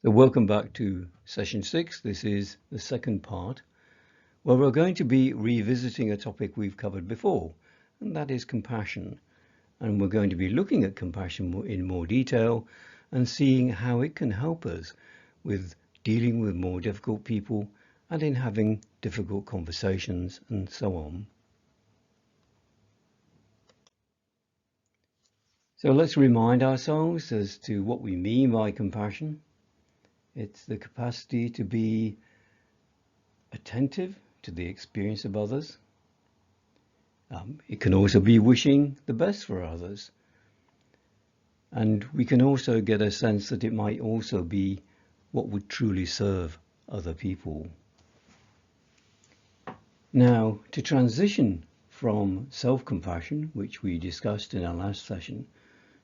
So welcome back to session 6. This is the second part where we're going to be revisiting a topic we've covered before, and that is compassion. And we're going to be looking at compassion in more detail and seeing how it can help us with dealing with more difficult people and in having difficult conversations and so on. So let's remind ourselves as to what we mean by compassion. It's the capacity to be attentive to the experience of others. It can also be wishing the best for others. And we can also get a sense that it might also be what would truly serve other people. Now, to transition from self-compassion, which we discussed in our last session,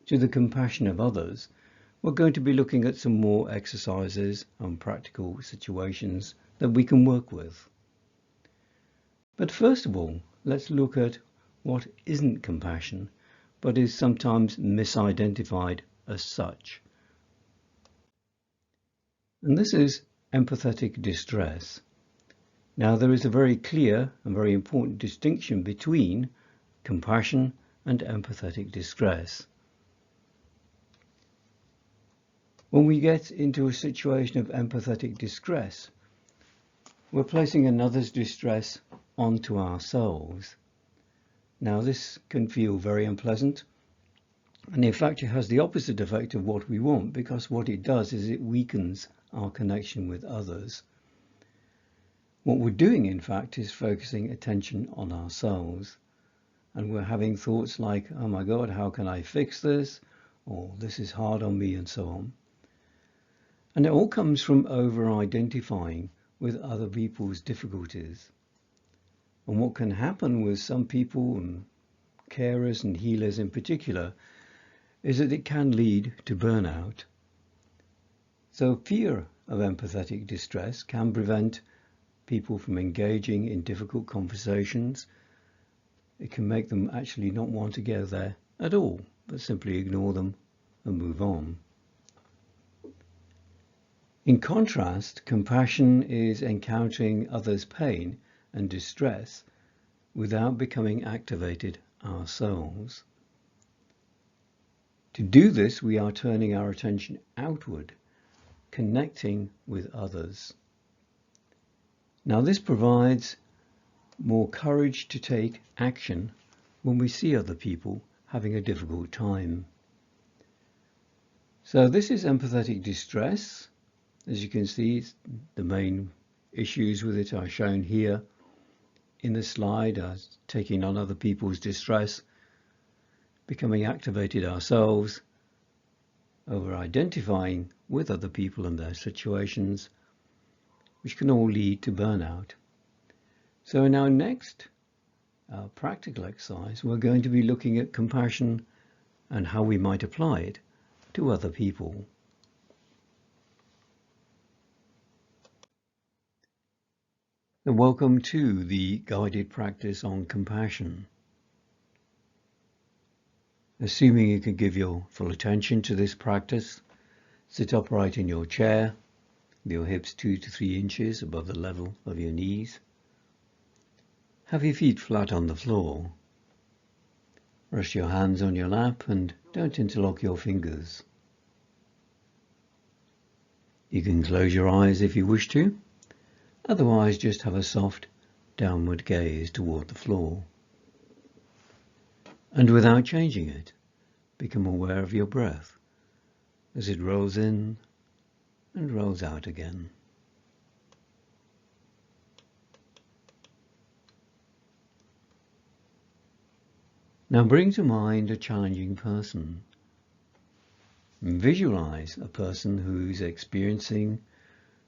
to the compassion of others, we're going to be looking at some more exercises and practical situations that we can work with. But first of all, let's look at what isn't compassion, but is sometimes misidentified as such. And this is empathetic distress. Now, there is a very clear and very important distinction between compassion and empathetic distress. When we get into a situation of empathetic distress, we're placing another's distress onto ourselves. Now, this can feel very unpleasant, and in fact it has the opposite effect of what we want, because what it does is it weakens our connection with others. What we're doing, in fact, is focusing attention on ourselves, and we're having thoughts like, oh my God, how can I fix this? Or this is hard on me, and so on. And it all comes from over-identifying with other people's difficulties. And what can happen with some people, and carers and healers in particular, is that it can lead to burnout. So fear of empathetic distress can prevent people from engaging in difficult conversations. It can make them actually not want to go there at all, but simply ignore them and move on. In contrast, compassion is encountering others' pain and distress without becoming activated ourselves. To do this, we are turning our attention outward, connecting with others. Now, this provides more courage to take action when we see other people having a difficult time. So this is empathetic distress. As you can see, the main issues with it are shown here in the slide, as taking on other people's distress, becoming activated ourselves, over-identifying with other people and their situations, which can all lead to burnout. So in our next practical exercise, we're going to be looking at compassion and how we might apply it to other people. And welcome to the guided practice on compassion. Assuming you can give your full attention to this practice, sit upright in your chair, with your hips 2 to 3 inches above the level of your knees. Have your feet flat on the floor. Rest your hands on your lap and don't interlock your fingers. You can close your eyes if you wish to. Otherwise, just have a soft downward gaze toward the floor. And without changing it, become aware of your breath as it rolls in and rolls out again. Now bring to mind a challenging person. Visualize a person who's experiencing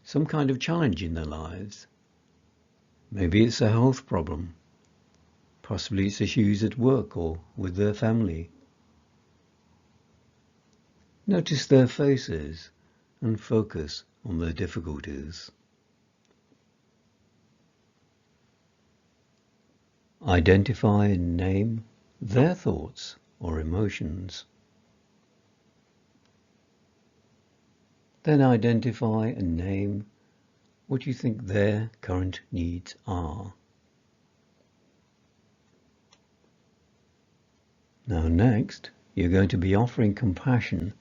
some kind of challenge in their lives. Maybe it's a health problem. Possibly it's issues at work or with their family. Notice their faces and focus on their difficulties. Identify and name their thoughts or emotions. Then identify and name what you think their current needs are. Now next, you're going to be offering compassion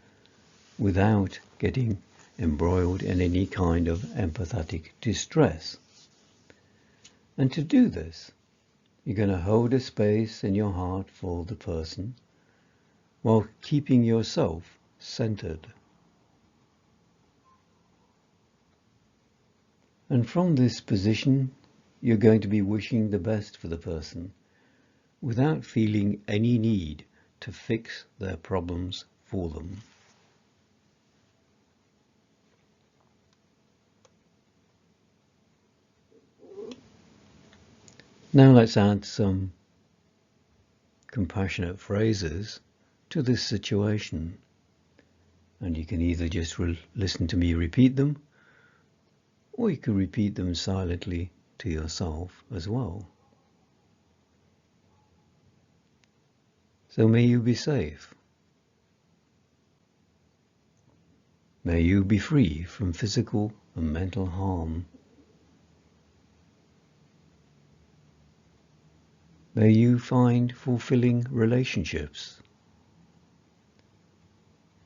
without getting embroiled in any kind of empathetic distress. And to do this, you're going to hold a space in your heart for the person while keeping yourself centered. And from this position, you're going to be wishing the best for the person without feeling any need to fix their problems for them. Now let's add some compassionate phrases to this situation. And you can either just listen to me repeat them, or you can repeat them silently to yourself as well. So may you be safe. May you be free from physical and mental harm. May you find fulfilling relationships.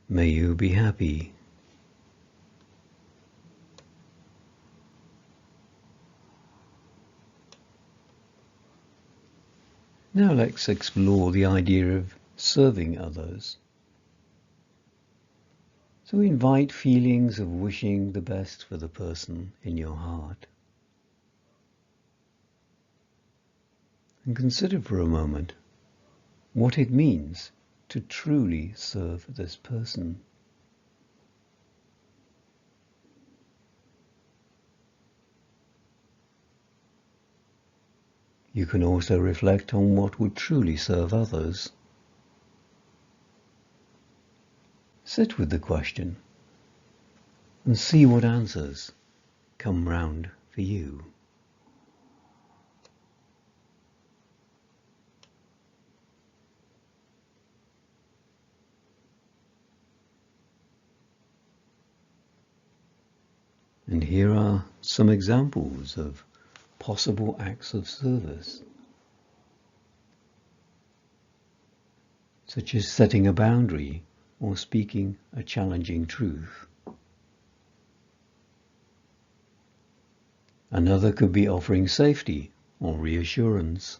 May you be happy. Now let's explore the idea of serving others. So invite feelings of wishing the best for the person in your heart. And consider for a moment what it means to truly serve this person. You can also reflect on what would truly serve others. Sit with the question and see what answers come round for you. And here are some examples of possible acts of service, such as setting a boundary or speaking a challenging truth. Another could be offering safety or reassurance.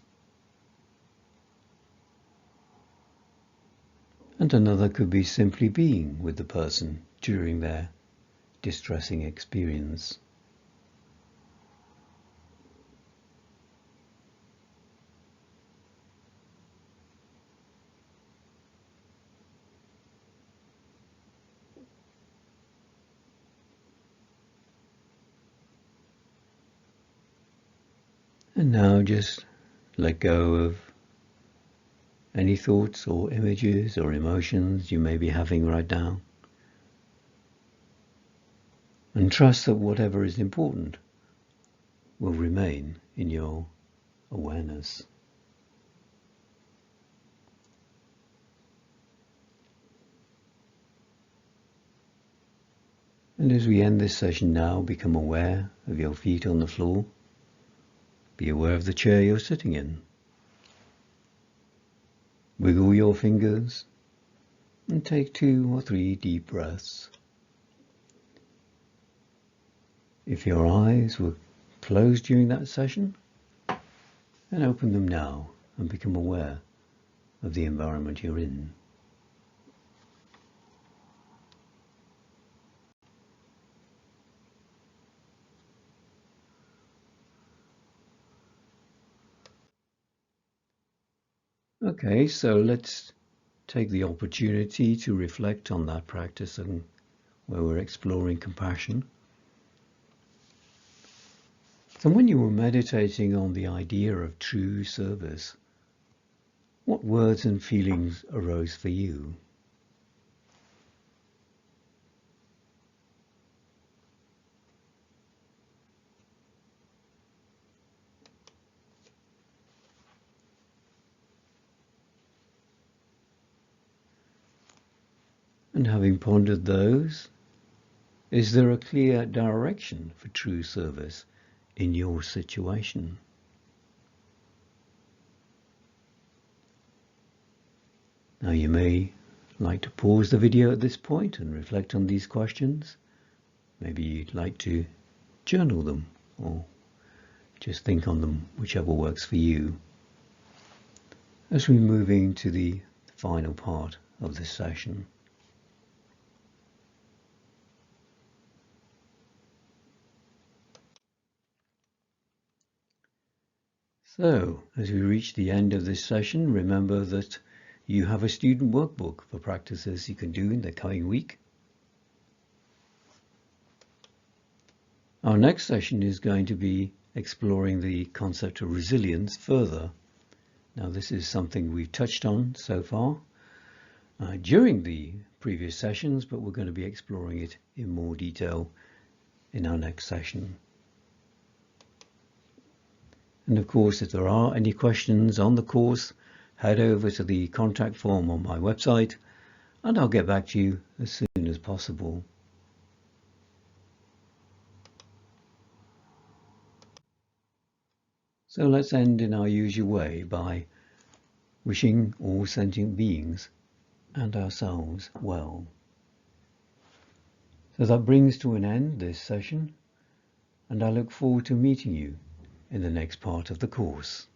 And another could be simply being with the person during their distressing experience. And now just let go of any thoughts or images or emotions you may be having right now. And trust that whatever is important will remain in your awareness. And as we end this session now, become aware of your feet on the floor. Be aware of the chair you're sitting in. Wiggle your fingers and take 2 or 3 deep breaths. If your eyes were closed during that session, then open them now and become aware of the environment you're in. Okay, so let's take the opportunity to reflect on that practice and where we're exploring compassion. So when you were meditating on the idea of true service, what words and feelings arose for you? And having pondered those, Is there a clear direction for true service in your situation? Now you may like to pause the video at this point and reflect on these questions. Maybe you'd like to journal them or just think on them, whichever works for you. As we move into the final part of this session. So, as we reach the end of this session, remember that you have a student workbook for practices you can do in the coming week. Our next session is going to be exploring the concept of resilience further. Now, this is something we've touched on so far during the previous sessions, but we're going to be exploring it in more detail in our next session. And of course, if there are any questions on the course, head over to the contact form on my website and I'll get back to you as soon as possible. So let's end in our usual way by wishing all sentient beings and ourselves well. So that brings to an end this session, and I look forward to meeting you in the next part of the course.